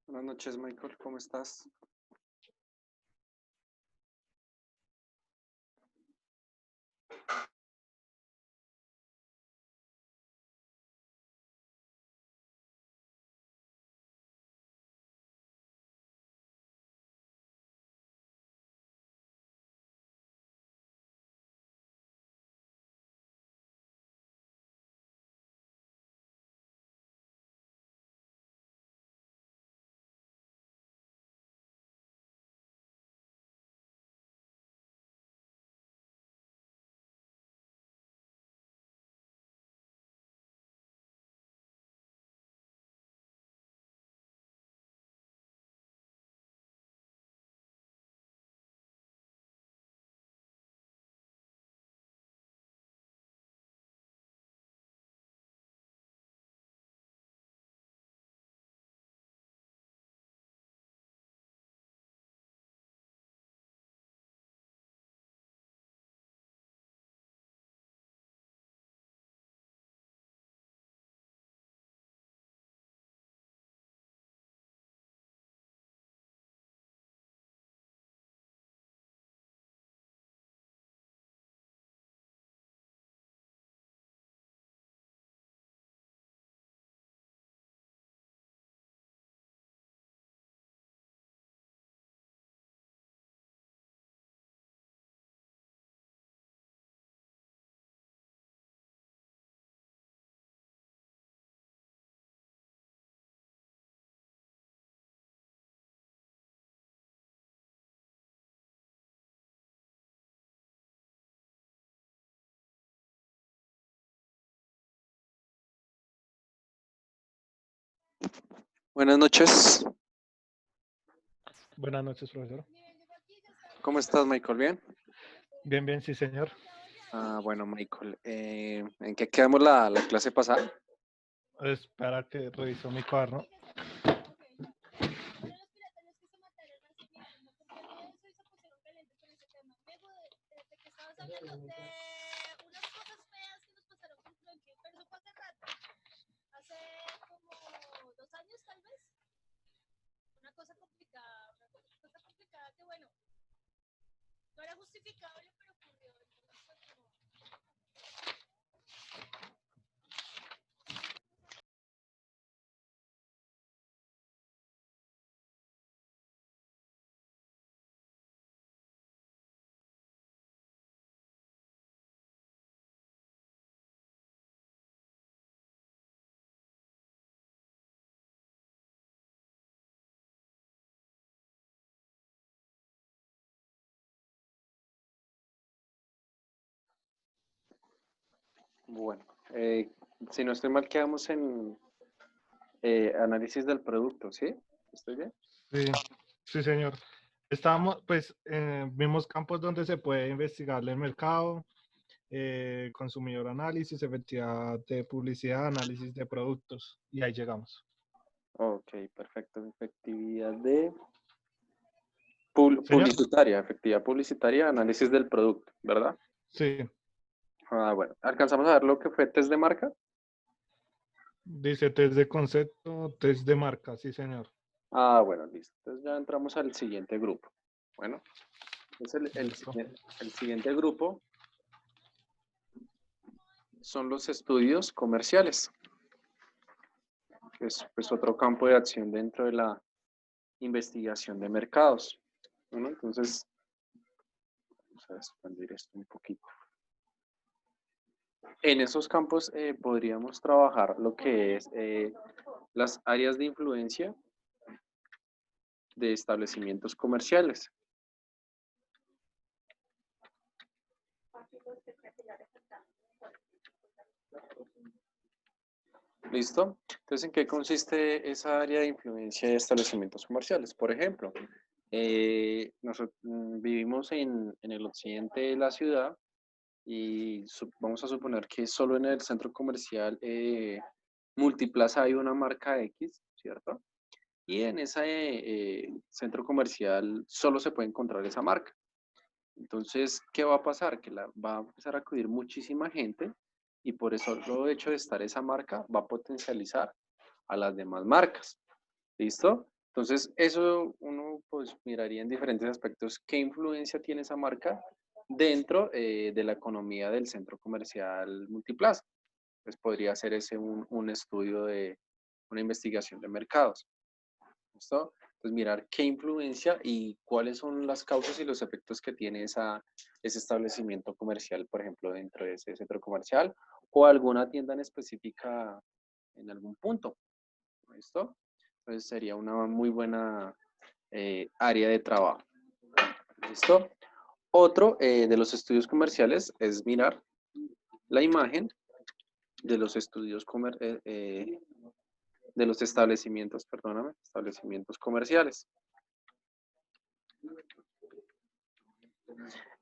Buenas noches, Michael, ¿cómo estás? Buenas noches, Buenas noches, profesor. ¿cómo estás, Michael? ¿Bien? Bien, bien, sí, señor. Bueno, Michael, ¿en qué quedamos la clase pasada? Espera que reviso mi cuaderno. Bueno, si no estoy mal, quedamos en análisis del producto, ¿sí? ¿Estoy bien? Sí, sí, señor. Estábamos, pues, vimos campos donde se puede investigar el mercado, consumidor análisis, efectividad de publicidad, análisis de productos. Y ahí llegamos. Ok, perfecto. Efectividad de Señor, efectividad publicitaria, análisis del producto, ¿verdad? sí, Bueno, ¿alcanzamos a ver lo que fue test de marca? dice test de concepto, test de marca, sí, señor. Bueno, listo. Entonces ya entramos al siguiente grupo. Bueno, es Listo. el siguiente grupo son los estudios comerciales, que es pues, otro campo de acción dentro de la investigación de mercados. ¿No? Entonces, vamos a expandir esto un poquito. En esos campos podríamos trabajar lo que es las áreas de influencia de establecimientos comerciales. ¿Listo? Entonces, ¿en qué consiste esa área de influencia de establecimientos comerciales? Por ejemplo, nosotros vivimos en el occidente de la ciudad y vamos a suponer que solo en el centro comercial Multiplaza hay una marca X, ¿cierto? Y en ese centro comercial solo se puede encontrar esa marca. Entonces, ¿qué va a pasar? Que va a empezar a acudir muchísima gente y por eso el hecho de estar esa marca va a potencializar a las demás marcas. ¿Listo? Entonces, eso uno pues miraría en diferentes aspectos qué influencia tiene esa marca dentro de la economía del centro comercial Multiplaza. Pues podría ser ese un estudio de una investigación de mercados. ¿Listo? Entonces, mirar qué influencia y cuáles son las causas y los efectos que tiene ese establecimiento comercial, por ejemplo, dentro de ese centro comercial o alguna tienda en específica en algún punto. ¿Listo? Entonces, sería una muy buena área de trabajo. ¿Listo? Otro de los estudios comerciales es mirar la imagen de los estudios de los establecimientos, perdóname, establecimientos comerciales.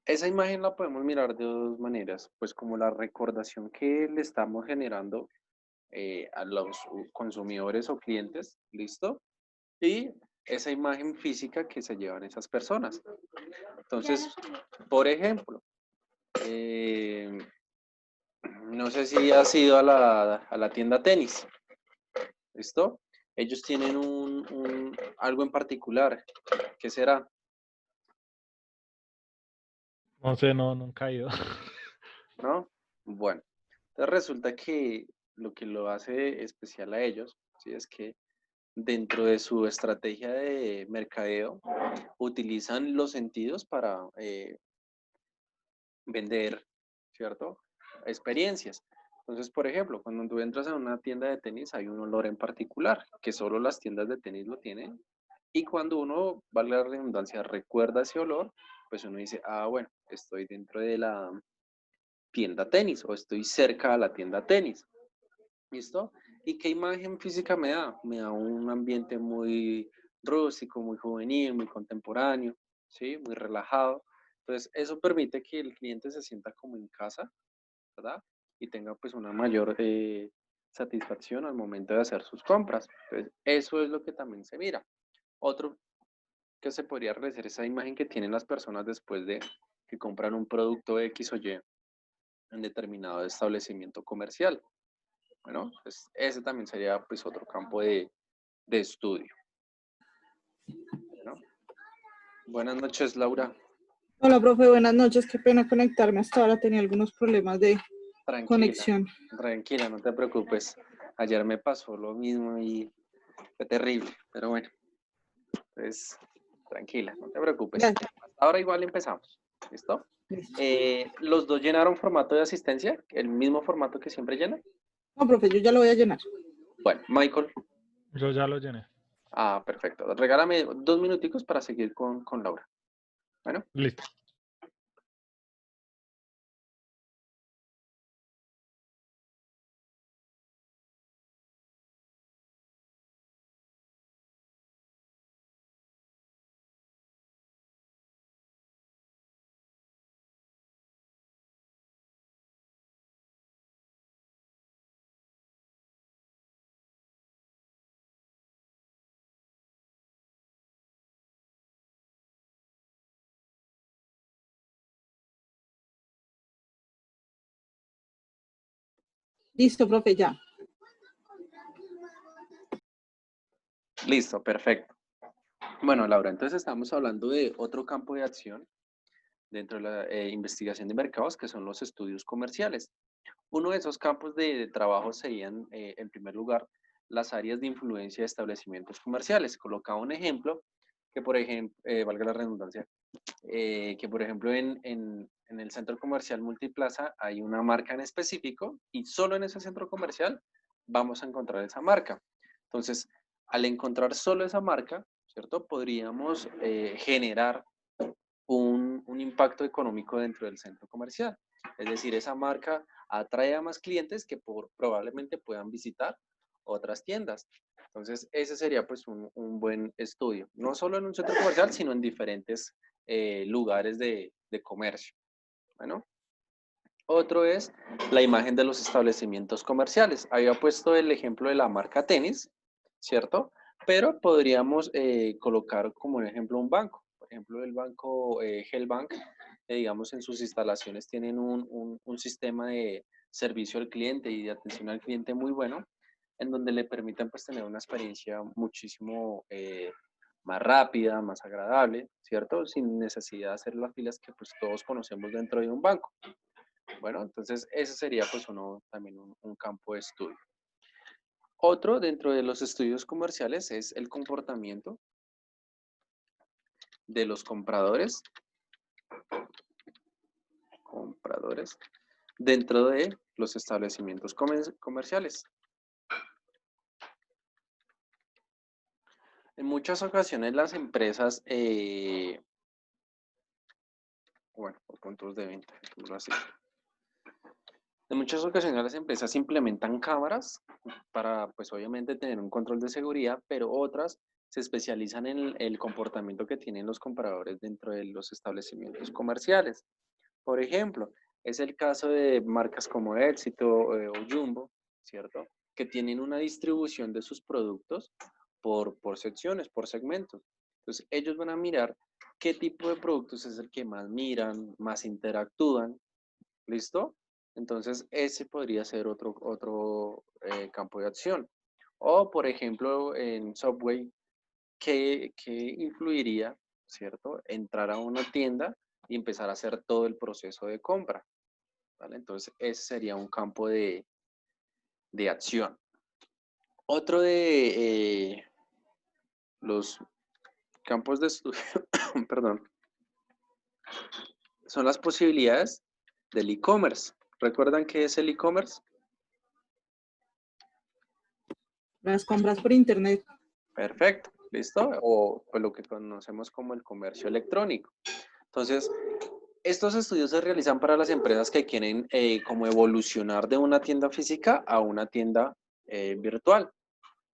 Esa imagen la podemos mirar de dos maneras, pues como la recordación que le estamos generando a los consumidores o clientes, ¿listo? Y esa imagen física que se llevan esas personas. Entonces, por ejemplo, no sé si has ido a la tienda tenis, ¿listo? Ellos tienen algo en particular. ¿Qué será? No sé, no, nunca he ido. ¿No? Bueno, entonces resulta que lo hace especial a ellos, ¿sí? Es que dentro de su estrategia de mercadeo utilizan los sentidos para vender, ¿cierto? Experiencias. Entonces, por ejemplo, cuando tú entras a una tienda de tenis hay un olor en particular, que solo las tiendas de tenis lo tienen. Y cuando uno, valga la redundancia, recuerda ese olor, pues uno dice, ah, bueno, estoy dentro de la tienda tenis o estoy cerca a la tienda tenis. ¿Listo? ¿Y qué imagen física me da? Me da un ambiente muy rústico, muy juvenil, muy contemporáneo, ¿sí? Muy relajado. Entonces, eso permite que el cliente se sienta como en casa, ¿verdad? Y tenga pues una mayor satisfacción al momento de hacer sus compras. Entonces, eso es lo que también se mira. Otro que se podría realizar esa imagen que tienen las personas después de que compran un producto X o Y en determinado establecimiento comercial. Bueno, pues ese también sería pues otro campo de estudio. ¿No? Buenas noches, Laura. Hola, profe, buenas noches. Qué pena conectarme hasta ahora. Tenía algunos problemas de Tranquila, conexión. tranquila, no te preocupes. Ayer me pasó lo mismo y fue terrible, pero bueno, pues tranquila, no te preocupes. Gracias. Ahora igual empezamos, ¿listo? Listo. ¿Los dos llenaron formato de asistencia? ¿El mismo formato que siempre llenan? No, profe, yo ya lo voy a llenar. Bueno, Michael. Yo ya lo llené. Ah, perfecto. Regálame 2 minuticos para seguir con Laura. Bueno. Listo. Listo, profe, ya. Listo, perfecto. Bueno, Laura, entonces estamos hablando de otro campo de acción dentro de la investigación de mercados, que son los estudios comerciales. Uno de esos campos de trabajo serían, en primer lugar, las áreas de influencia de establecimientos comerciales. Colocaba un ejemplo que, por ejemplo, valga la redundancia, que por ejemplo en el centro comercial Multiplaza hay una marca en específico y solo en ese centro comercial vamos a encontrar esa marca. Entonces, al encontrar solo esa marca, ¿cierto? Podríamos generar un impacto económico dentro del centro comercial. Es decir, esa marca atrae a más clientes que probablemente puedan visitar otras tiendas. Entonces, ese sería pues un buen estudio, no solo en un centro comercial, sino en diferentes lugares de comercio. Bueno, otro es la imagen de los establecimientos comerciales. Había puesto el ejemplo de la marca tenis, ¿cierto? Pero podríamos colocar como ejemplo un banco. Por ejemplo, el banco Hellbank, digamos, en sus instalaciones tienen un sistema de servicio al cliente y de atención al cliente muy bueno. en donde le permitan pues tener una experiencia muchísimo más rápida, más agradable, ¿cierto? Sin necesidad de hacer las filas que pues todos conocemos dentro de un banco. Bueno, entonces ese sería pues también un campo de estudio. Otro dentro de los estudios comerciales es el comportamiento de los compradores dentro de los establecimientos comerciales. En muchas ocasiones las empresas, bueno, por puntos de venta, así. En muchas ocasiones las empresas implementan cámaras para, pues obviamente, tener un control de seguridad, pero otras se especializan en el comportamiento que tienen los compradores dentro de los establecimientos comerciales. Por ejemplo, es el caso de marcas como Éxito o Jumbo, ¿cierto? Que tienen una distribución de sus productos por secciones, por segmentos. Entonces, ellos van a mirar qué tipo de productos es el que más miran, más interactúan. ¿Listo? Entonces, ese podría ser otro campo de acción. O, por ejemplo, en Subway, ¿qué influiría, ¿cierto? Entrar a una tienda y empezar a hacer todo el proceso de compra. ¿Vale? Entonces, ese sería un campo de acción. Otro de los campos de estudio, perdón, son las posibilidades del e-commerce. ¿Recuerdan qué es el e-commerce? Las compras por internet. Perfecto, ¿listo? O pues, lo que conocemos como el comercio electrónico. Entonces, estos estudios se realizan para las empresas que quieren como evolucionar de una tienda física a una tienda virtual,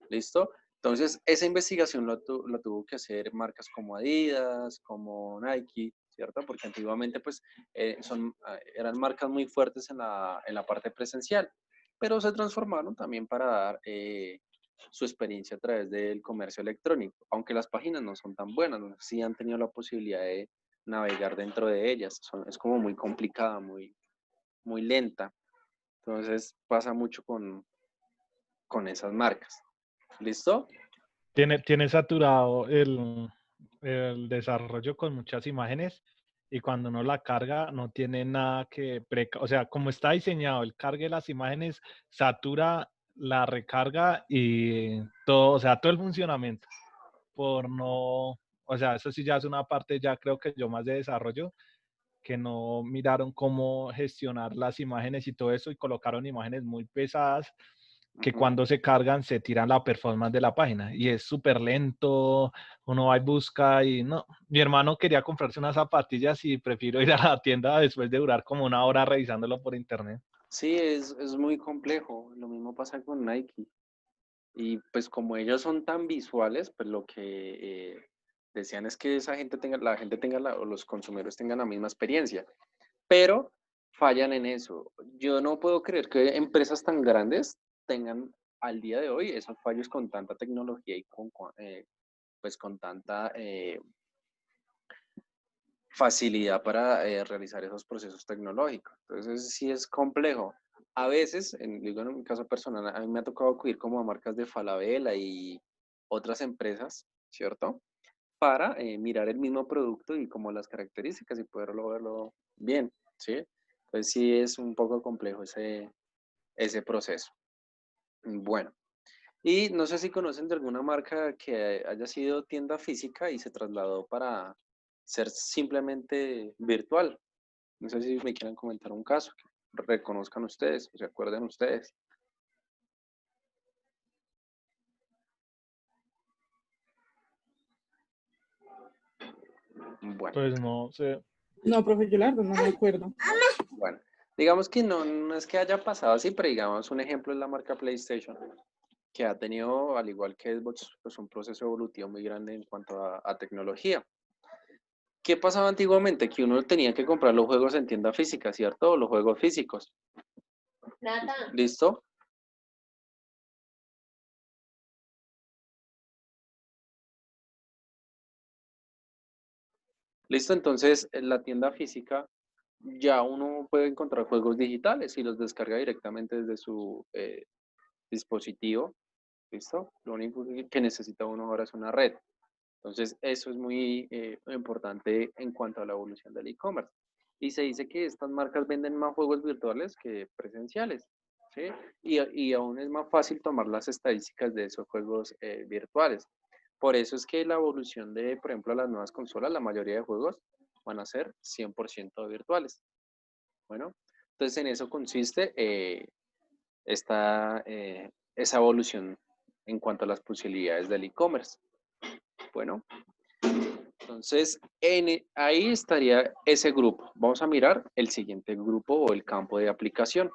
¿listo? Entonces, esa investigación lo tuvo que hacer marcas como Adidas, como Nike, ¿cierto? Porque antiguamente, pues, eran marcas muy fuertes en la parte presencial, pero se transformaron también para dar su experiencia a través del comercio electrónico, aunque las páginas no son tan buenas, ¿no? Sí han tenido la posibilidad de navegar dentro de ellas, es como muy complicada, muy lenta, entonces pasa mucho con esas marcas. ¿Listo? Tiene saturado el desarrollo con muchas imágenes y cuando uno la carga no tiene nada o sea, como está diseñado el cargue de las imágenes, satura la recarga y todo, o sea, todo el funcionamiento por no, o sea, eso sí ya es una parte ya creo que yo más de desarrollo, que no miraron cómo gestionar las imágenes y todo eso y colocaron imágenes muy pesadas que cuando se cargan se tiran la performance de la página y es súper lento, uno va y busca y no, mi hermano quería comprarse unas zapatillas y prefiero ir a la tienda después de durar como una hora revisándolo por internet. Sí, es muy complejo, lo mismo pasa con Nike. Y pues como ellos son tan visuales, pues lo que decían es que o los consumidores tengan la misma experiencia, pero fallan en eso. Yo no puedo creer que empresas tan grandes tengan al día de hoy esos fallos con tanta tecnología y pues con tanta facilidad para realizar esos procesos tecnológicos. Entonces sí es complejo. A veces, digo en mi caso personal, a mí me ha tocado acudir como a marcas de Falabella y otras empresas, ¿cierto? Para mirar el mismo producto y como las características y poderlo verlo bien, ¿sí? Pues sí es un poco complejo ese proceso. Bueno, y no sé si conocen de alguna marca que haya sido tienda física y se trasladó para ser simplemente virtual. No sé si me quieran comentar un caso que reconozcan ustedes, o se acuerden ustedes. Bueno, Pues no sé. No, profe, yo la verdad no me acuerdo. bueno. Digamos que no es que haya pasado así, pero digamos un ejemplo es la marca PlayStation, que ha tenido, al igual que Xbox, pues un proceso evolutivo muy grande en cuanto a tecnología. ¿Qué pasaba antiguamente? Que uno tenía que comprar los juegos en tienda física, ¿cierto? Los juegos físicos. ¿Listo? Listo, entonces en la tienda física ya uno puede encontrar juegos digitales y los descarga directamente desde su dispositivo, ¿listo? Lo único que necesita uno ahora es una red. Entonces, eso es muy importante en cuanto a la evolución del e-commerce. Y se dice que estas marcas venden más juegos virtuales que presenciales, ¿sí? Y aún es más fácil tomar las estadísticas de esos juegos virtuales. Por eso es que la evolución de, por ejemplo, las nuevas consolas, la mayoría de juegos van a ser 100% virtuales. Bueno, entonces en eso consiste esa evolución en cuanto a las posibilidades del e-commerce. Bueno, entonces ahí estaría ese grupo. Vamos a mirar el siguiente grupo o el campo de aplicación.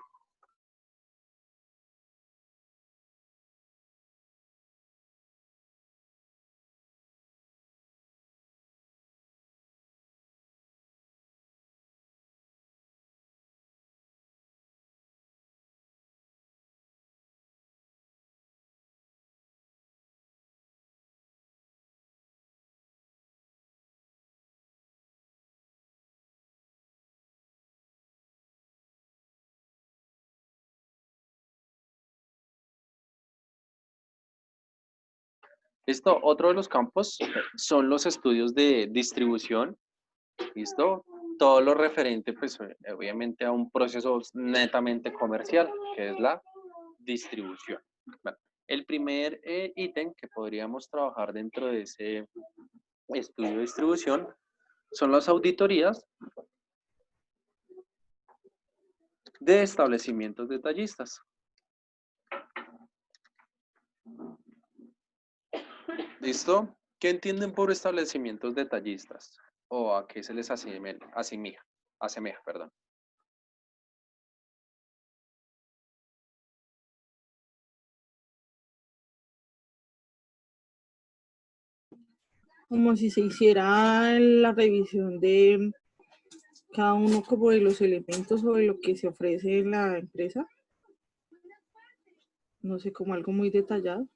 ¿Listo? Otro de los campos son los estudios de distribución. ¿Listo? Todo lo referente, pues obviamente a un proceso netamente comercial, que es la distribución. Bueno, el primer ítem que podríamos trabajar dentro de ese estudio de distribución son las auditorías de establecimientos detallistas. ¿Listo? ¿Qué entienden por establecimientos detallistas? ¿O a qué se les asemeja, perdón? Como si se hiciera la revisión de cada uno como de los elementos o de lo que se ofrece en la empresa. No sé, como algo muy detallado.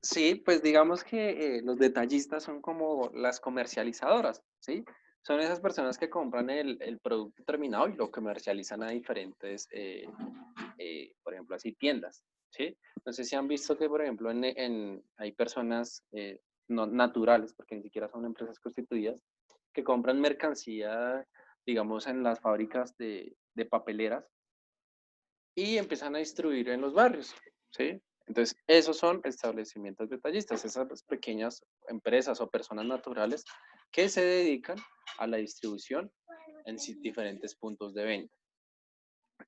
Sí, pues digamos que los detallistas son como las comercializadoras, ¿sí? Son esas personas que compran el producto terminado y lo comercializan a diferentes, por ejemplo, así tiendas, ¿sí? No sé si han visto que, por ejemplo, hay personas no naturales, porque ni siquiera son empresas constituidas, que compran mercancía, digamos, en las fábricas de papeleras y empiezan a distribuir en los barrios, ¿sí? Entonces, esos son establecimientos detallistas, esas pequeñas empresas o personas naturales que se dedican a la distribución en diferentes puntos de venta.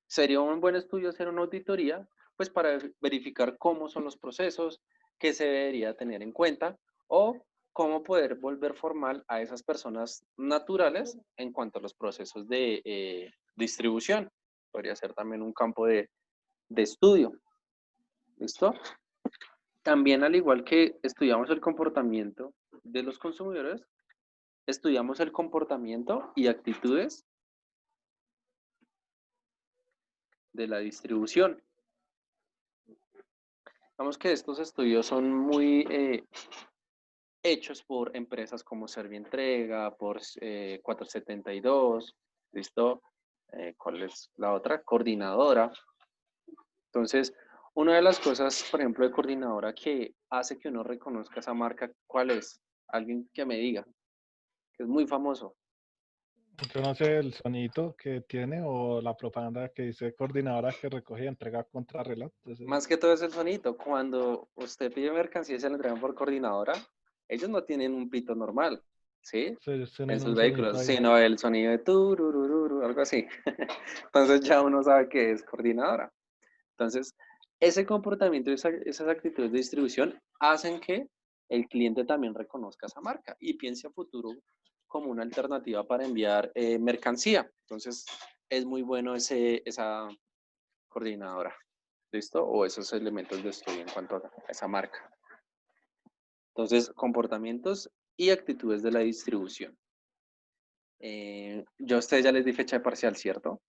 Sería un buen estudio hacer una auditoría, pues para verificar cómo son los procesos, qué se debería tener en cuenta o cómo poder volver formal a esas personas naturales en cuanto a los procesos de distribución. Podría ser también un campo de estudio. ¿Listo? También, al igual que estudiamos el comportamiento de los consumidores, estudiamos el comportamiento y actitudes de la distribución. Vamos que estos estudios son muy hechos por empresas como Servientrega, por 472, ¿listo? ¿Cuál es la otra? Coordinadora. Entonces, una de las cosas, por ejemplo, de Coordinadora que hace que uno reconozca esa marca, ¿cuál es? Alguien que me diga, que es muy famoso. Yo no sé el sonito que tiene o la propaganda que dice coordinadora que recoge y entrega contrarreloj. Entonces, Más que todo es el sonito. Cuando usted pide mercancía y se la entregan por Coordinadora, ellos no tienen un pito normal, ¿sí? En tienen sus un sonito vehículos, ahí. sino el sonido de tururururu, algo así. Entonces ya uno sabe que es Coordinadora. Entonces, ese comportamiento y esas actitudes de distribución hacen que el cliente también reconozca esa marca y piense a futuro como una alternativa para enviar mercancía. Entonces, es muy bueno esa Coordinadora. ¿Listo? O esos elementos de estudio en cuanto a esa marca. Entonces, comportamientos y actitudes de la distribución. Yo a ustedes ya les di fecha de parcial, ¿cierto?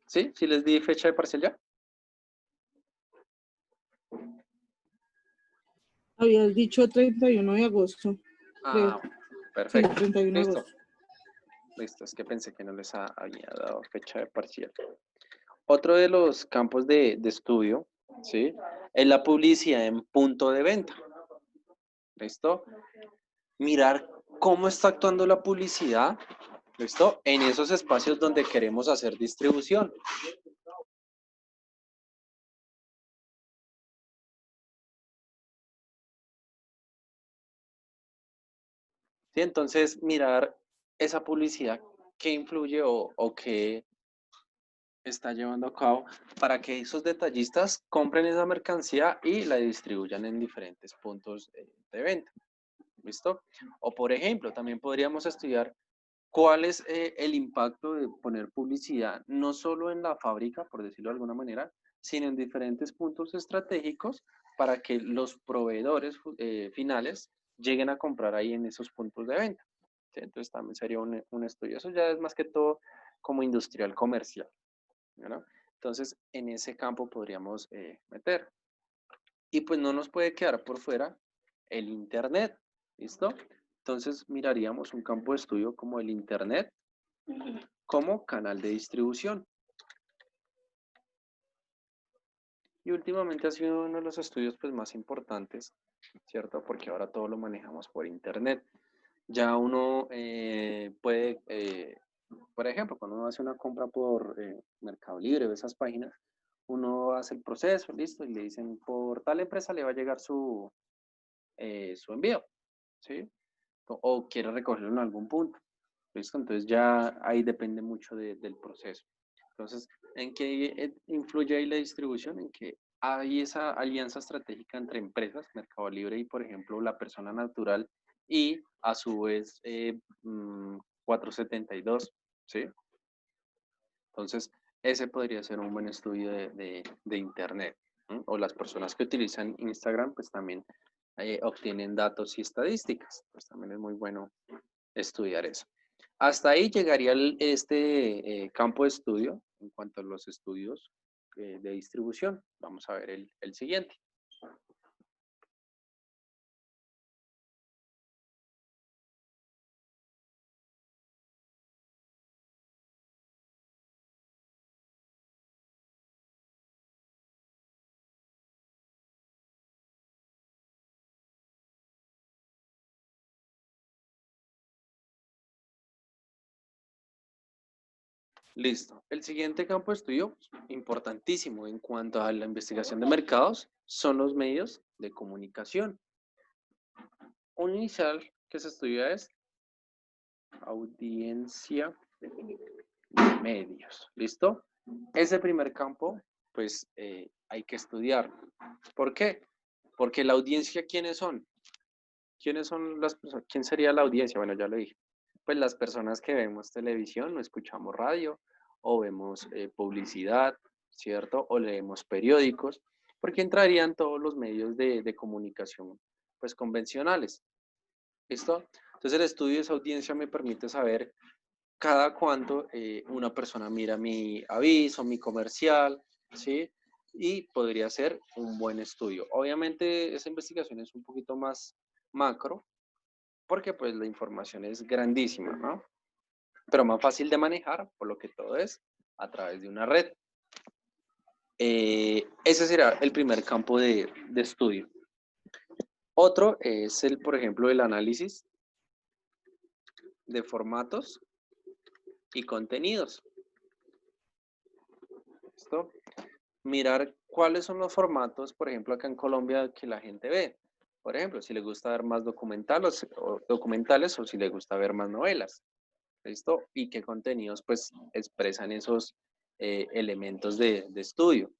¿Sí? ¿Sí les di fecha de parcial ya? Habías dicho 31 de agosto, creo. Ah, Sí, perfecto. 31 de Listo. agosto. Listo, es que pensé que no les había dado fecha de parcial. Otro de los campos de estudio, ¿sí? Es la publicidad en punto de venta. ¿Listo? Mirar cómo está actuando la publicidad, ¿listo? En esos espacios donde queremos hacer distribución. ¿Sí? Entonces, mirar esa publicidad, qué influye o qué está llevando a cabo para que esos detallistas compren esa mercancía y la distribuyan en diferentes puntos de venta. ¿Listo? O por ejemplo, también podríamos estudiar cuál es el impacto de poner publicidad no solo en la fábrica, por decirlo de alguna manera, sino en diferentes puntos estratégicos para que los proveedores finales lleguen a comprar ahí en esos puntos de venta. ¿Sí? Entonces también sería un estudio. Eso ya es más que todo como industrial comercial, ¿no? Entonces, en ese campo podríamos meter. Y pues no nos puede quedar por fuera el Internet, ¿listo? Entonces miraríamos un campo de estudio como el Internet como canal de distribución. Y últimamente ha sido uno de los estudios pues, más importantes, ¿cierto? Porque ahora todo lo manejamos por Internet. Ya uno puede, por ejemplo, cuando uno hace una compra por Mercado Libre o esas páginas, uno hace el proceso, listo, y le dicen, por tal empresa le va a llegar su envío, ¿sí? O quiere recogerlo en algún punto, ¿listo? Entonces ya ahí depende mucho del proceso. Entonces, ¿en qué influye ahí la distribución? En que hay esa alianza estratégica entre empresas, Mercado Libre y, por ejemplo, la persona natural y a su vez 472, ¿sí? Entonces, ese podría ser un buen estudio de Internet, ¿no? O las personas que utilizan Instagram, pues también obtienen datos y estadísticas. Pues también es muy bueno estudiar eso. Hasta ahí llegaría este campo de estudio en cuanto a los estudios de distribución. Vamos a ver el siguiente. Listo. El siguiente campo de estudio, importantísimo en cuanto a la investigación de mercados, son los medios de comunicación. Un inicial que se estudia es audiencia de medios. ¿Listo? Ese primer campo, pues hay que estudiarlo. ¿Por qué? Porque la audiencia, ¿quiénes son? ¿Quiénes son las personas? ¿Quién sería la audiencia? Bueno, ya lo dije. Pues las personas que vemos televisión o escuchamos radio o vemos publicidad, ¿cierto? O leemos periódicos, porque entrarían todos los medios de comunicación, pues convencionales. ¿Listo? Entonces el estudio de esa audiencia me permite saber cada cuánto una persona mira mi aviso, mi comercial, ¿sí? Y podría ser un buen estudio. Obviamente esa investigación es un poquito más macro, porque pues la información es grandísima, ¿no? Pero más fácil de manejar, por lo que todo es a través de una red. Ese será el primer campo de estudio. Otro es el, por ejemplo, el análisis de formatos y contenidos. ¿Listo? Mirar cuáles son los formatos, por ejemplo, acá en Colombia que la gente ve. Por ejemplo, si le gusta ver más documentales o si le gusta ver más novelas. ¿Listo? Y qué contenidos pues expresan esos elementos de estudio.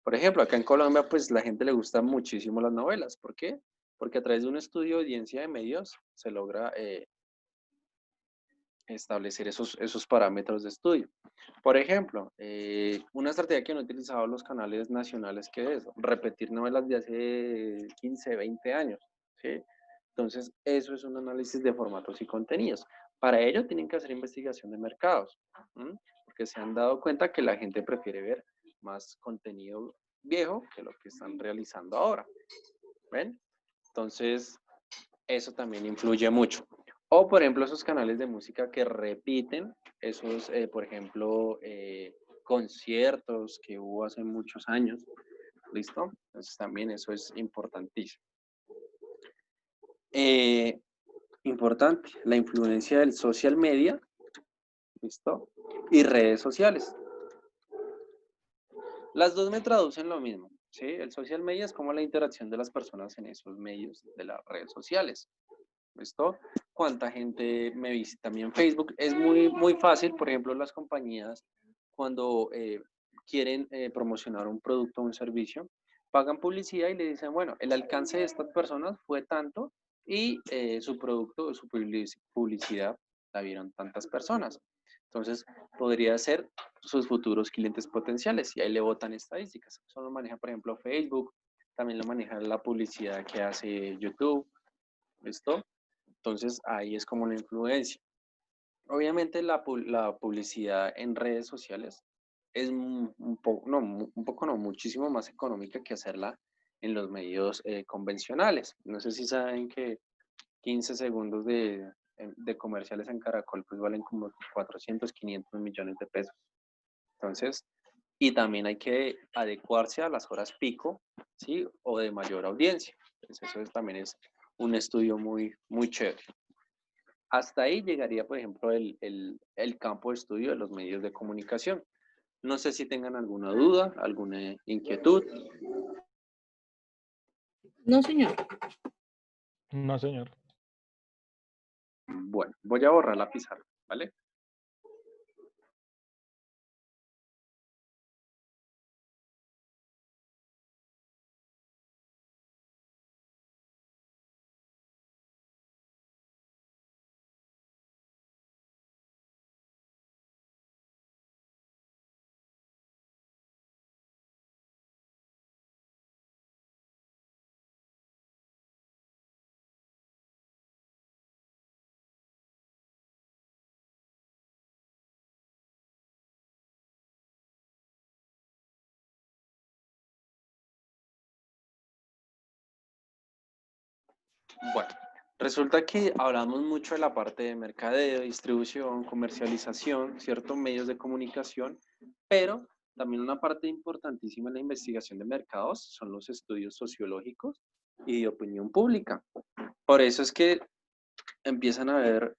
Por ejemplo, acá en Colombia pues la gente le gusta muchísimo las novelas. ¿Por qué? Porque a través de un estudio de audiencia de medios se logra establecer esos parámetros de estudio. Por ejemplo, una estrategia que han utilizado los canales nacionales, que es repetir novelas de hace 15, 20 años, ¿sí? Entonces, eso es un análisis de formatos y contenidos. Para ello tienen que hacer investigación de mercados, ¿m? Porque se han dado cuenta que la gente prefiere ver más contenido viejo que lo que están realizando ahora. ¿Ven? Entonces, eso también influye mucho. O, por ejemplo, esos canales de música que repiten esos, por ejemplo, conciertos que hubo hace muchos años. ¿Listo? Entonces también eso es importantísimo. Importante, la influencia del social media, ¿listo? Y redes sociales. Las dos me traducen lo mismo, ¿sí? El social media es como la interacción de las personas en esos medios de las redes sociales, ¿listo? ¿Cuánta gente me visita a mí en Facebook? Es muy fácil, por ejemplo, las compañías cuando quieren promocionar un producto o un servicio, pagan publicidad y le dicen, bueno, el alcance de estas personas fue tanto y su producto o su publicidad la vieron tantas personas. Entonces, podría ser sus futuros clientes potenciales y ahí le botan estadísticas. Eso lo maneja, por ejemplo, Facebook, también lo maneja la publicidad que hace YouTube, ¿listo? Entonces, ahí es como una influencia. Obviamente, la publicidad en redes sociales es un poco, no, muchísimo más económica que hacerla en los medios convencionales. No sé si saben que 15 segundos de comerciales en Caracol pues valen como 400, 500 millones de pesos. Entonces, y también hay que adecuarse a las horas pico, ¿sí? O de mayor audiencia. Entonces, también es un estudio muy chévere. Hasta ahí llegaría, por ejemplo, el campo de estudio de los medios de comunicación. No sé si tengan alguna duda, alguna inquietud. No, señor. No, señor. Bueno, voy a borrar la pizarra, ¿vale? Bueno, resulta que hablamos mucho de la parte de mercadeo, distribución, comercialización, ciertos medios de comunicación, pero también una parte importantísima en la investigación de mercados son los estudios sociológicos y de opinión pública. Por eso es que empiezan a haber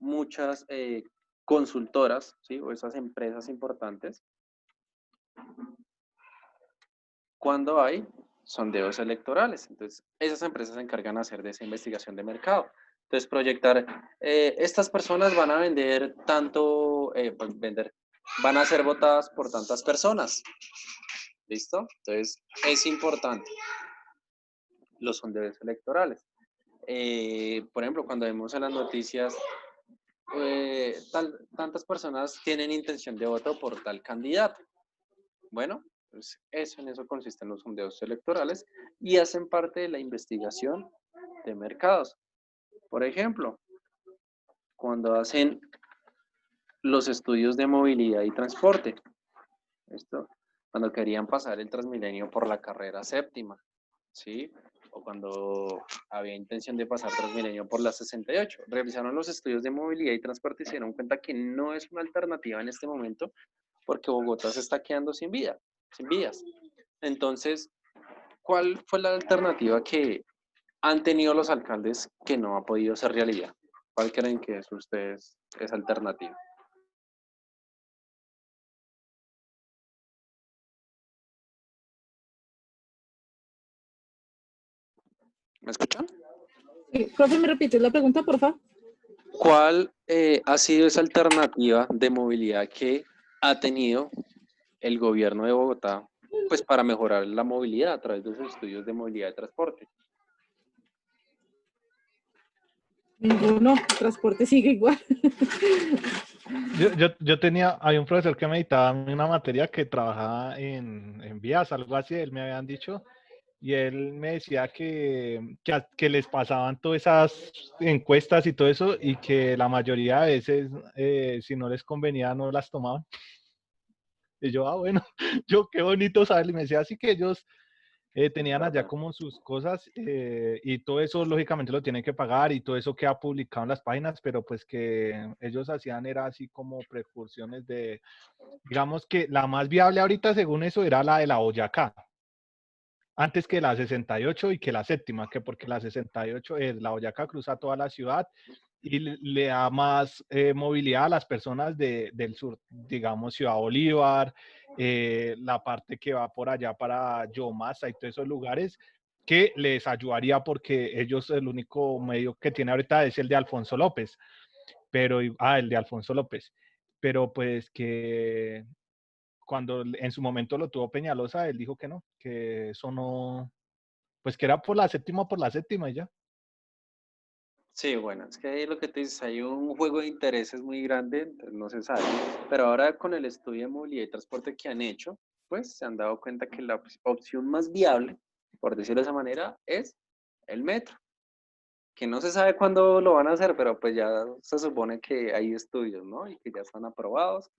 muchas consultoras, ¿sí? O esas empresas importantes. Cuando hay sondeos electorales. Entonces, esas empresas se encargan de hacer de esa investigación de mercado. Entonces, proyectar, estas personas van a vender tanto, pues, van a ser votadas por tantas personas. ¿Listo? Entonces, es importante los sondeos electorales. Por ejemplo, cuando vemos en las noticias, tantas personas tienen intención de voto por tal candidato. Bueno, pues en eso consisten los sondeos electorales y hacen parte de la investigación de mercados. Por ejemplo, cuando hacen los estudios de movilidad y transporte, cuando querían pasar el Transmilenio por la carrera séptima, ¿sí? O cuando había intención de pasar Transmilenio por la 68. Realizaron los estudios de movilidad y transporte y se dieron cuenta que no es una alternativa en este momento porque Bogotá se está quedando sin vías. Entonces, ¿cuál fue la alternativa que han tenido los alcaldes que no ha podido ser realidad? ¿Cuál creen que es ustedes esa alternativa? ¿Me escuchan? Sí, profe, ¿me repites la pregunta, por favor? ¿Cuál ha sido esa alternativa de movilidad que ha tenido el gobierno de Bogotá pues para mejorar la movilidad a través de sus estudios de movilidad y transporte? Ninguno, el transporte sigue igual. Había un profesor que me dictaba una materia que trabajaba en vías, algo así, él me habían dicho, y él me decía que les pasaban todas esas encuestas y todo eso, y que la mayoría de veces, si no les convenía, no las tomaban. Y yo, bueno, yo qué bonito saber, y me decía así que ellos tenían allá como sus cosas y todo eso lógicamente lo tienen que pagar y todo eso queda publicado en las páginas, pero pues que ellos hacían era así como precursiones de, digamos que la más viable ahorita según eso era la de la Boyacá, antes que la 68 y que la séptima, que porque la 68 es la Boyacá cruza toda la ciudad y le da más movilidad a las personas del sur, digamos Ciudad Bolívar, la parte que va por allá para Yomasa y todos esos lugares que les ayudaría porque ellos el único medio que tiene ahorita es el de Alfonso López, pero, el de Alfonso López, pero pues que cuando en su momento lo tuvo Peñalosa, él dijo que no, que eso no, pues que era por la séptima y ya. Sí, bueno, es que ahí lo que te dices, hay un juego de intereses muy grande, entonces no se sabe. Pero ahora con el estudio de movilidad y transporte que han hecho, pues se han dado cuenta que la opción más viable, por decirlo de esa manera, es el metro, que no se sabe cuándo lo van a hacer, pero pues ya se supone que hay estudios, ¿no? Y que ya están aprobados,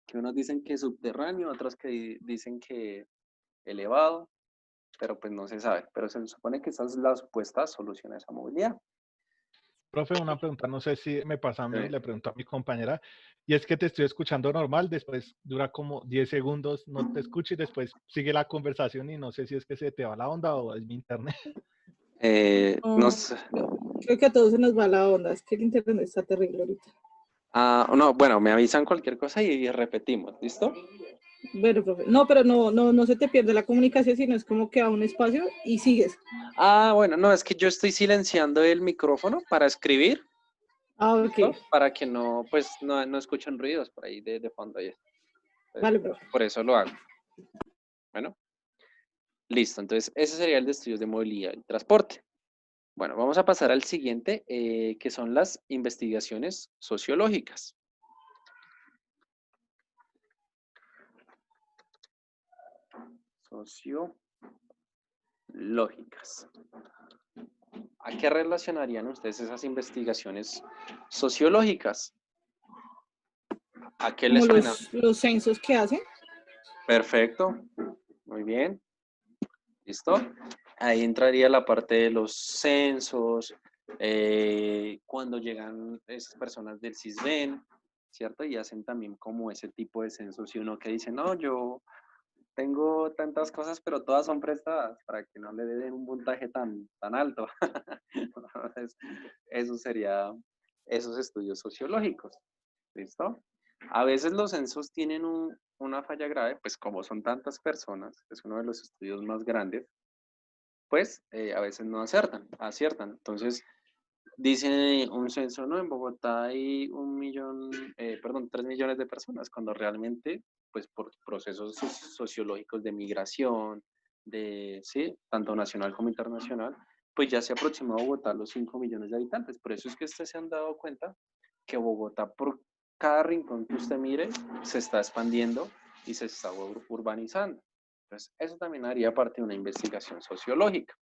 que unos dicen que subterráneo, otros que dicen que elevado, pero pues no se sabe. Pero se supone que esa es la supuesta solución a esa movilidad. Profe, una pregunta, no sé si me pasa a mí, Sí. le pregunto a mi compañera, y es que te estoy escuchando normal, después dura como 10 segundos, no te escucho y después sigue la conversación y no sé si es que se te va la onda o es mi internet. No No, sé. creo que a todos se nos va la onda, es que el internet está terrible ahorita. No, bueno, me avisan cualquier cosa y repetimos, ¿listo? Bueno, profe, no, pero no se te pierde la comunicación, sino es como que a un espacio y sigues. Bueno, no, es que yo estoy silenciando el micrófono para escribir, Ok, ¿listo? Para que no, pues, no escuchen ruidos por ahí de fondo. vale, profe. Por eso lo hago. Bueno, listo. Entonces, ese sería el de estudios de movilidad y transporte. Bueno, vamos a pasar al siguiente, que son las investigaciones sociológicas. Sociológicas. ¿A qué relacionarían ustedes esas investigaciones sociológicas? ¿A qué les Como suena? los censos que hacen. Perfecto, muy bien, listo. Ahí entraría la parte de los censos, cuando llegan esas personas del CISBEN, ¿cierto? Y hacen también como ese tipo de censos y uno que dice, no, yo tengo tantas cosas, pero todas son prestadas para que no le den un puntaje tan alto. Entonces, eso sería esos estudios sociológicos. ¿Listo? A veces los censos tienen una falla grave, pues como son tantas personas, es uno de los estudios más grandes, pues a veces no aciertan. Entonces, dice un censo, ¿no? En Bogotá hay 3 millones de personas, cuando realmente, pues por procesos sociológicos de migración, sí, tanto nacional como internacional, pues ya se aproximó a Bogotá a los 5 millones de habitantes. Por eso es que ustedes se han dado cuenta que Bogotá, por cada rincón que usted mire, se está expandiendo y se está urbanizando. Entonces, eso también haría parte de una investigación sociológica.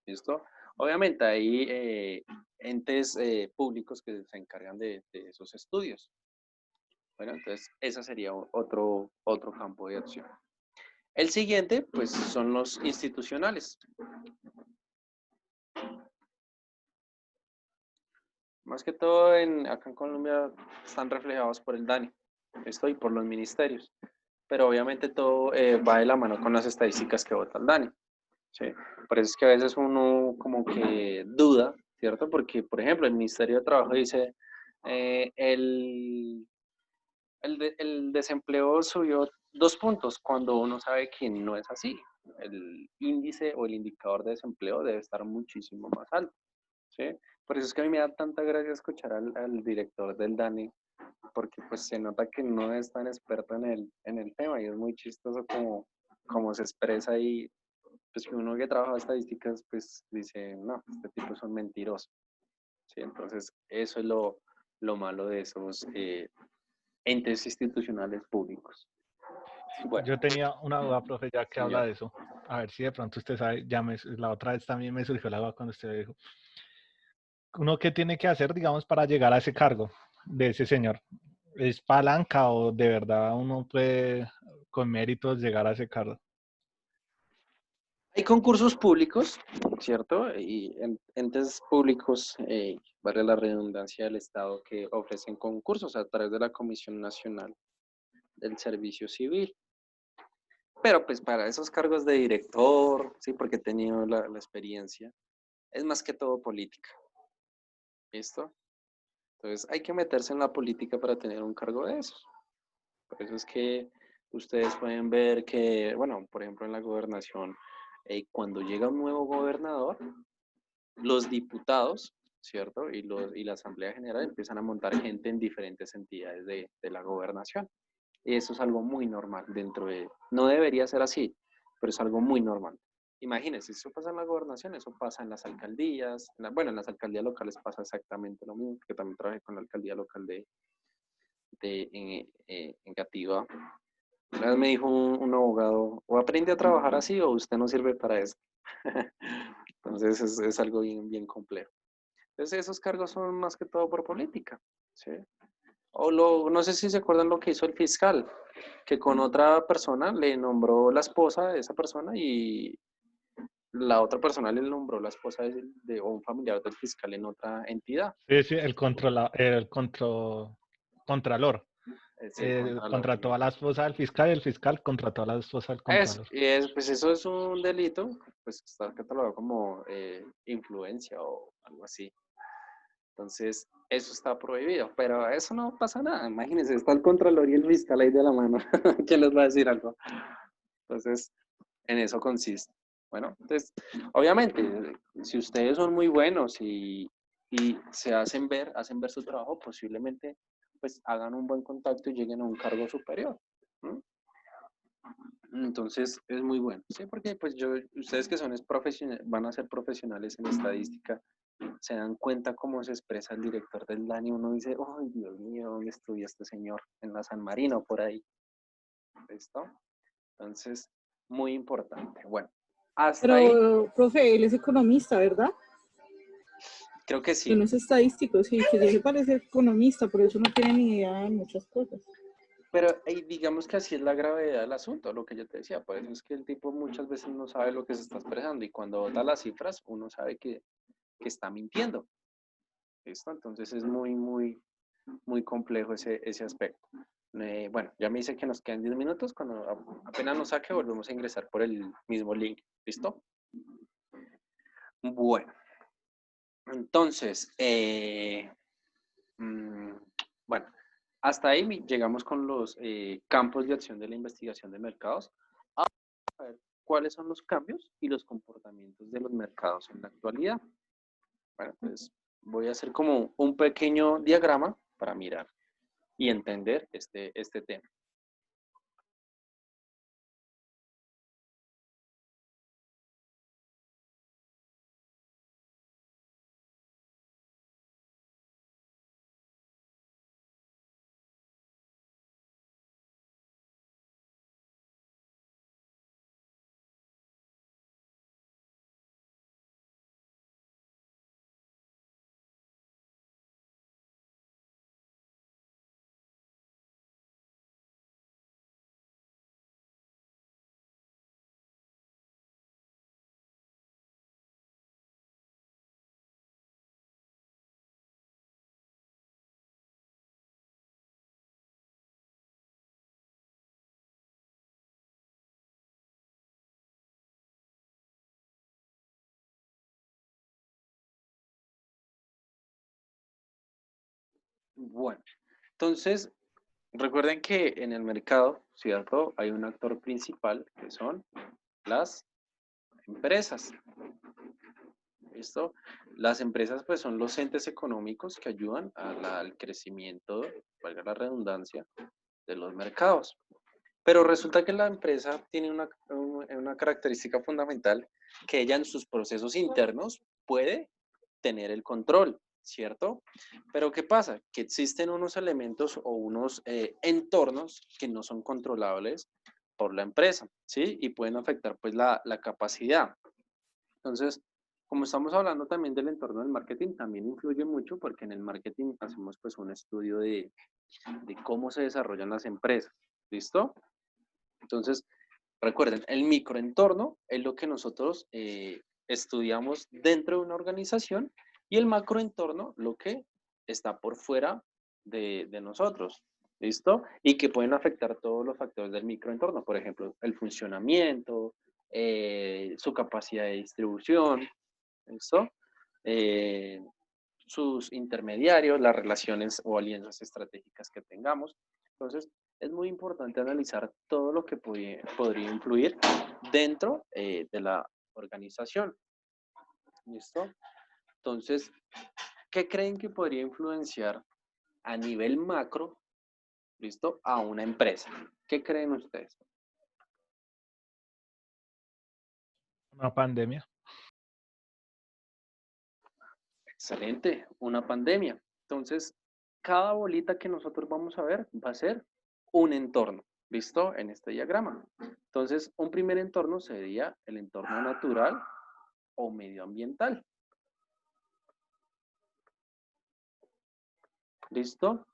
¿Listo? Obviamente hay entes públicos que se encargan de esos estudios. Bueno, entonces ese sería otro campo de acción. El siguiente, pues, son los institucionales. Más que todo acá en Colombia están reflejados por el DANE, esto y por los ministerios. Pero obviamente todo va de la mano con las estadísticas que vota el DANE. ¿Sí? Por eso es que a veces uno como que duda, ¿cierto? Porque, por ejemplo, el Ministerio de Trabajo dice, el desempleo subió 2 puntos, cuando uno sabe que no es así. El índice o el indicador de desempleo debe estar muchísimo más alto, ¿sí? Por eso es que a mí me da tanta gracia escuchar al director del DANE, porque pues se nota que no es tan experto en el tema y es muy chistoso como se expresa ahí, pues que uno que trabaja estadísticas, pues dice, no, este tipo es un mentiroso, ¿sí? Entonces, eso es lo malo de esos entes institucionales públicos. Bueno, Yo tenía una duda, profe, ya que habla señor. de eso. A ver si de pronto usted sabe, la otra vez también me surgió la duda cuando usted dijo, ¿uno qué tiene que hacer, digamos, para llegar a ese cargo de ese señor? ¿Es palanca o de verdad uno puede con méritos llegar a ese cargo? Hay concursos públicos, ¿cierto? Y entes públicos, vale la redundancia del Estado, que ofrecen concursos a través de la Comisión Nacional del Servicio Civil. Pero pues para esos cargos de director, sí, porque he tenido la experiencia, es más que todo política. ¿Listo? Entonces hay que meterse en la política para tener un cargo de esos. Por eso es que ustedes pueden ver que, bueno, por ejemplo en la gobernación, cuando llega un nuevo gobernador, los diputados, ¿cierto? Y la Asamblea General empiezan a montar gente en diferentes entidades de la gobernación. Y eso es algo muy normal dentro de, no debería ser así, pero es algo muy normal. Imagínense, eso pasa en la gobernación, eso pasa en las alcaldías, bueno, en las alcaldías locales pasa exactamente lo mismo, porque también trabajé con la alcaldía local en Gativa. Una vez me dijo un abogado, o aprende a trabajar así o usted no sirve para eso. Entonces es algo bien, bien complejo. Entonces esos cargos son más que todo por política, ¿sí? No sé si se acuerdan lo que hizo el fiscal, que con otra persona le nombró la esposa de esa persona y la otra persona le nombró la esposa o un familiar del fiscal en otra entidad. Sí, sí, contralor. Sí, el contralor. Contrató a la esposa del fiscal y el fiscal contrató a la esposa del contralor. Pues eso es un delito, pues está catalogado como influencia o algo así. Entonces, eso está prohibido, pero eso no pasa nada. Imagínense, está el contralor y el fiscal ahí de la mano. ¿Quién les va a decir algo? Entonces, en eso consiste. Bueno, entonces, obviamente, si ustedes son muy buenos y se hacen ver su trabajo, posiblemente pues hagan un buen contacto y lleguen a un cargo superior. ¿No? Entonces, es muy bueno, ¿sí? Porque pues ustedes que son van a ser profesionales en estadística, se dan cuenta cómo se expresa el director del DANI, uno dice, ¡ay, Dios mío, dónde estudia este señor! En la San Marino, por ahí. ¿Listo? Entonces, muy importante. Bueno, hasta ahí Pero, profe, él es economista, ¿verdad? creo que Que sí. no es estadístico, sí, que sí se parece economista, por eso no tiene ni idea de muchas cosas. Pero digamos que así es la gravedad del asunto, lo que yo te decía. Por eso es que el tipo muchas veces no sabe lo que se está expresando y cuando da las cifras, uno sabe que está mintiendo. ¿Listo? Entonces es muy, muy, muy complejo ese aspecto. Bueno, ya me dice que nos quedan 10 minutos. Cuando apenas nos saque, volvemos a ingresar por el mismo link. ¿Listo? Bueno, entonces, bueno, hasta ahí llegamos con los campos de acción de la investigación de mercados. Ahora vamos a ver cuáles son los cambios y los comportamientos de los mercados en la actualidad. Bueno, entonces voy a hacer como un pequeño diagrama para mirar y entender este tema. Bueno, entonces recuerden que en el mercado, ¿cierto? Hay un actor principal que son las empresas. ¿Listo? Las empresas pues son los entes económicos que ayudan al crecimiento, valga la redundancia, de los mercados. Pero resulta que la empresa tiene una característica fundamental que ella en sus procesos internos puede tener el control, ¿cierto? Pero ¿qué pasa? Que existen unos elementos o unos entornos que no son controlables por la empresa, ¿sí? Y pueden afectar pues la capacidad. Entonces, como estamos hablando también del entorno del marketing, también influye mucho porque en el marketing hacemos pues un estudio de cómo se desarrollan las empresas, ¿listo? Entonces, Recuerden, el microentorno es lo que nosotros estudiamos dentro de una organización y el macroentorno lo que está por fuera de nosotros. ¿Listo? Y que pueden afectar todos los factores del microentorno, por ejemplo, el funcionamiento, su capacidad de distribución, ¿listo? Sus intermediarios, las relaciones o alianzas estratégicas que tengamos. Entonces, es muy importante analizar todo lo que podría influir dentro de la organización. ¿Listo? Entonces, ¿qué creen que podría influenciar a nivel macro, listo, a una empresa? ¿Qué creen ustedes? Una pandemia. Excelente, una pandemia. Entonces, cada bolita que nosotros vamos a ver va a ser un entorno, ¿listo? En este diagrama. Entonces, un primer entorno sería el entorno natural o medioambiental. ¿Listo?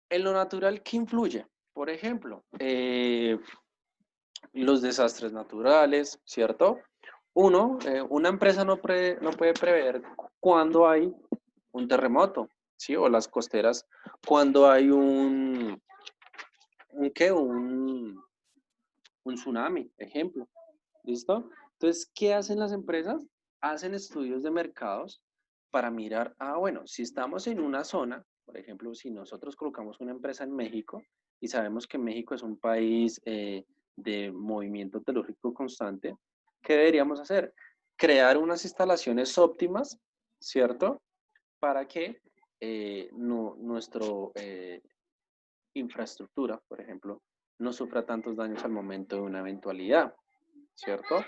En lo natural, ¿qué influye? Por ejemplo, los desastres naturales, ¿cierto? Una empresa no puede prever cuándo hay un terremoto, ¿sí? O las costeras, cuando hay ¿qué? Un tsunami, ejemplo. ¿Listo? Entonces, ¿qué hacen las empresas? Hacen estudios de mercados para mirar, bueno, si estamos en una zona, por ejemplo, si nosotros colocamos una empresa en México y sabemos que México es un país de movimiento telúrico constante, ¿qué deberíamos hacer? Crear unas instalaciones óptimas, ¿cierto? Para que nuestro infraestructura, por ejemplo, no sufra tantos daños al momento de una eventualidad, ¿cierto?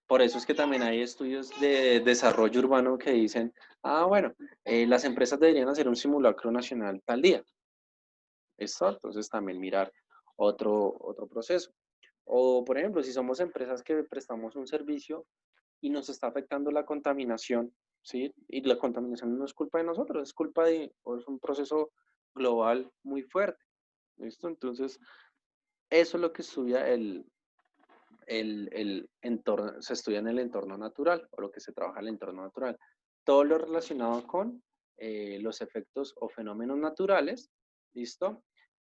Por eso es que también hay estudios de desarrollo urbano que dicen, bueno, las empresas deberían hacer un simulacro nacional tal día. ¿Listo? Entonces también mirar otro proceso. O, por ejemplo, si somos empresas que prestamos un servicio y nos está afectando la contaminación, ¿sí? Y la contaminación no es culpa de nosotros, es culpa o es un proceso global muy fuerte. ¿Listo? Entonces, eso es lo que estudia el entorno, se estudia en el entorno natural o lo que se trabaja en el entorno natural. Todo lo relacionado con los efectos o fenómenos naturales, ¿listo?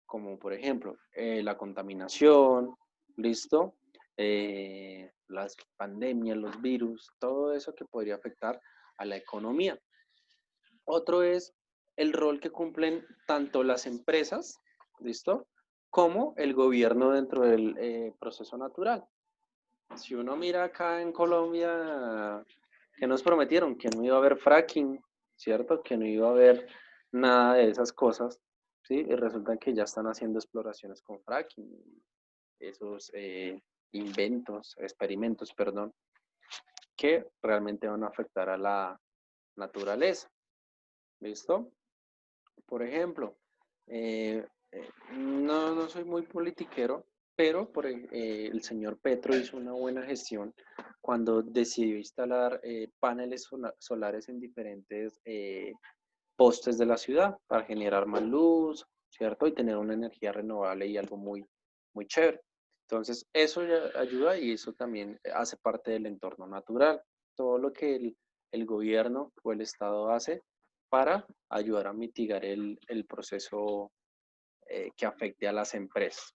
Como por ejemplo la contaminación, ¿listo? Las pandemias, los virus, todo eso que podría afectar a la economía. Otro es el rol que cumplen tanto las empresas, ¿listo? Como el gobierno dentro del proceso natural. Si uno mira acá en Colombia, que nos prometieron que no iba a haber fracking, ¿cierto? Que no iba a haber nada de esas cosas, ¿sí? Y resulta que ya están haciendo exploraciones con fracking, esos experimentos, perdón, que realmente van a afectar a la naturaleza, ¿listo? Por ejemplo, no soy muy politiquero, pero el señor Petro hizo una buena gestión cuando decidió instalar paneles solares en diferentes postes de la ciudad para generar más luz, ¿cierto? Y tener una energía renovable y algo muy, muy chévere. Entonces, eso ya ayuda y eso también hace parte del entorno natural. Todo lo que el gobierno o el Estado hace para ayudar a mitigar el proceso que afecte a las empresas.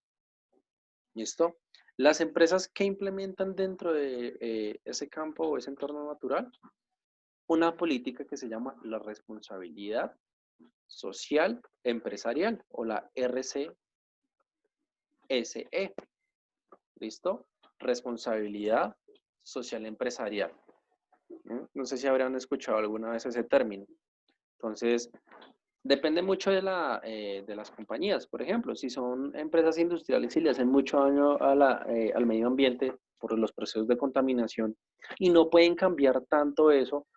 ¿Listo? Las empresas que implementan dentro de ese campo o ese entorno natural, una política que se llama la responsabilidad social empresarial o la RCSE. ¿Listo? Responsabilidad social empresarial. No sé si habrán escuchado alguna vez ese término. Entonces, depende mucho de las compañías. Por ejemplo, si son empresas industriales y le hacen mucho daño al medio ambiente por los procesos de contaminación y no pueden cambiar tanto eso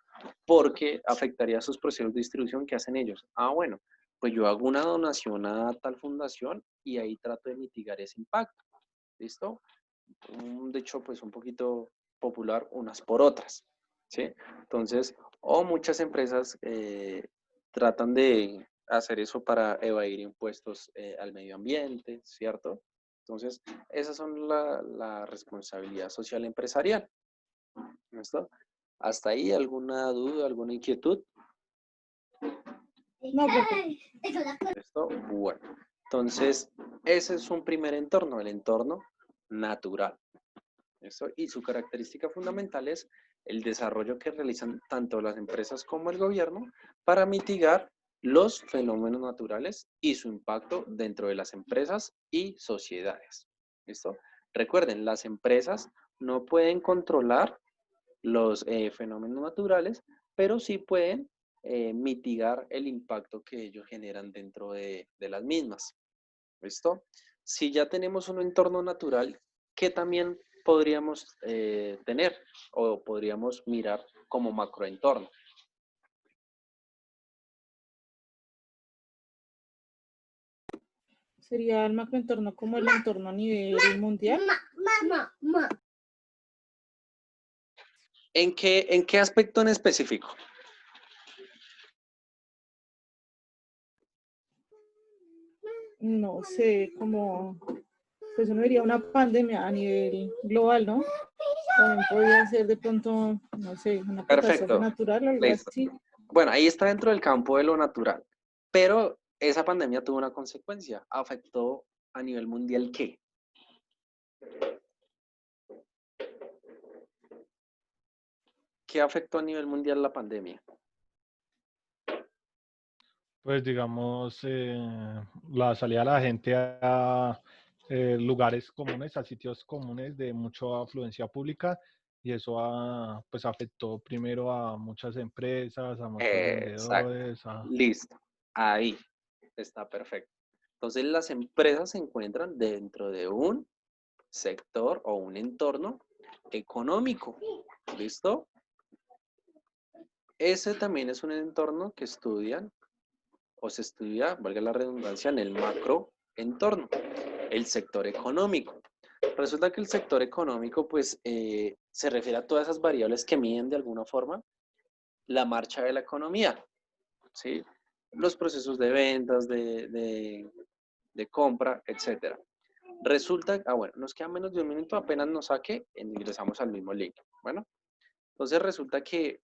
porque afectaría sus procesos de distribución que hacen ellos. Bueno, pues yo hago una donación a tal fundación y ahí trato de mitigar ese impacto. ¿Listo? De hecho, pues un poquito popular unas por otras. ¿Sí? Entonces, muchas empresas tratan de hacer eso para evadir impuestos al medio ambiente, ¿cierto? Entonces, esas son la responsabilidad social empresarial. ¿Listo? ¿Hasta ahí alguna duda, alguna inquietud? No, profe. ¿Listo? Bueno, entonces, ese es un primer entorno, el entorno natural. ¿Listo? Y su característica fundamental es el desarrollo que realizan tanto las empresas como el gobierno para mitigar los fenómenos naturales y su impacto dentro de las empresas y sociedades. ¿Listo? Recuerden, las empresas no pueden controlar los fenómenos naturales, pero sí pueden mitigar el impacto que ellos generan dentro de las mismas. ¿Listo? Si ya tenemos un entorno natural, ¿qué también podríamos tener o podríamos mirar como macroentorno? Sería el macroentorno como el entorno a nivel mundial. ¿En qué aspecto en específico? No sé, como, pues uno diría una pandemia a nivel global, ¿no? También podría ser de pronto, no sé, una catástrofe Perfecto. natural o algo Listo. así. Bueno, ahí está dentro del campo de lo natural, pero esa pandemia tuvo una consecuencia, afectó a nivel mundial ¿qué? ¿Qué afectó a nivel mundial la pandemia? Pues digamos, la salida de la gente a lugares comunes, a sitios comunes de mucha afluencia pública, y eso pues afectó primero a muchas empresas, a muchos Exacto. vendedores, Listo. Ahí está perfecto. Entonces las empresas se encuentran dentro de un sector o un entorno económico. ¿Listo? Ese también es un entorno que estudian o se estudia, valga la redundancia, en el macro entorno, el sector económico. Resulta que el sector económico, pues, se refiere a todas esas variables que miden de alguna forma la marcha de la economía, ¿sí? Los procesos de ventas, de compra, etcétera. Resulta, bueno, nos queda menos de un minuto, apenas nos saque, ingresamos al mismo link. Bueno, entonces resulta que